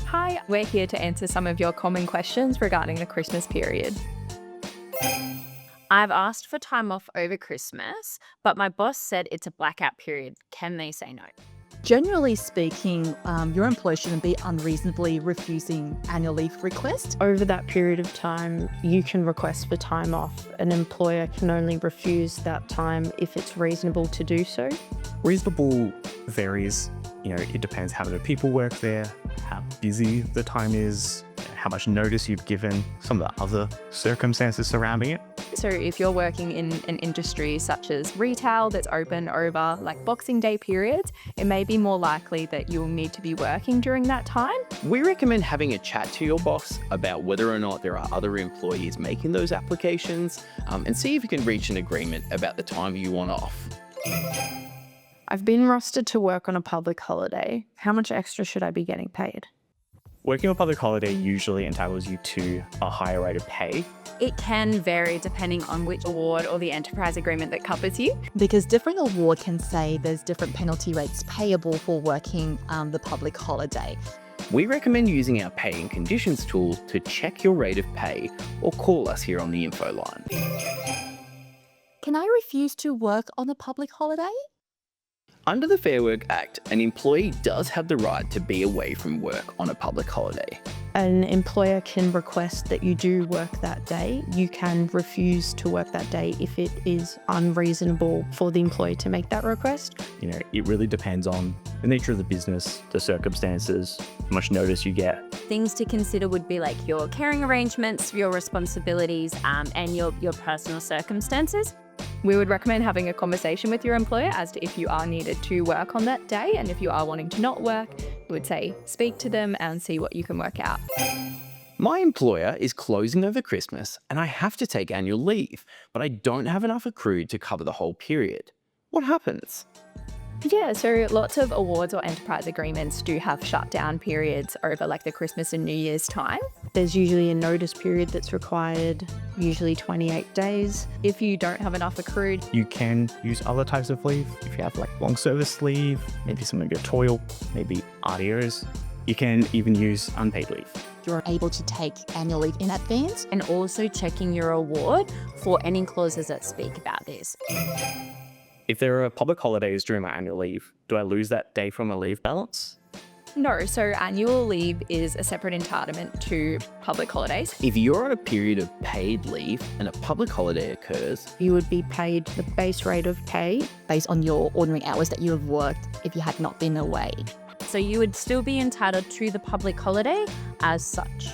Hi, we're here to answer some of your common questions regarding the Christmas period. I've asked for time off over Christmas, but my boss said it's a blackout period. Can they say no? Generally speaking, your employer shouldn't be unreasonably refusing annual leave requests. Over that period of time, you can request for time off. An employer can only refuse that time if it's reasonable to do so. Reasonable varies. It depends how many people work there, how busy the time is, how much notice you've given, some of the other circumstances surrounding it. So if you're working in an industry such as retail that's open over like Boxing Day periods, it may be more likely that you'll need to be working during that time. We recommend having a chat to your boss about whether or not there are other employees making those applications, and see if you can reach an agreement about the time you want off. I've been rostered to work on a public holiday. How much extra should I be getting paid? Working on a public holiday usually entitles you to a higher rate of pay. It can vary depending on which award or the enterprise agreement that covers you. Because different award can say there's different penalty rates payable for working the public holiday. We recommend using our pay and conditions tool to check your rate of pay, or call us here on the Infoline. Can I refuse to work on a public holiday? Under the Fair Work Act, an employee does have the right to be away from work on a public holiday. An employer can request that you do work that day. You can refuse to work that day if it is unreasonable for the employee to make that request. It really depends on the nature of the business, the circumstances, how much notice you get. Things to consider would be like your caring arrangements, your responsibilities, and your personal circumstances. We would recommend having a conversation with your employer as to if you are needed to work on that day, and if you are wanting to not work, we would say speak to them and see what you can work out. My employer is closing over Christmas and I have to take annual leave, but I don't have enough accrued to cover the whole period. What happens? Yeah, so lots of awards or enterprise agreements do have shutdown periods over like the Christmas and New Year's time. There's usually a notice period that's required, usually 28 days. If you don't have enough accrued, You can use other types of leave. If you have long service leave, maybe some of your toil, maybe RDOs. You can even use unpaid leave. You're able to take annual leave in advance. And also checking your award for any clauses that speak about this. If there are public holidays during my annual leave, do I lose that day from a leave balance? no. So annual leave is a separate entitlement to public holidays. If you're on a period of paid leave and a public holiday occurs, You would be paid the base rate of pay. Based on your ordinary hours that you have worked if you had not been away. So you would still be entitled to the public holiday as such.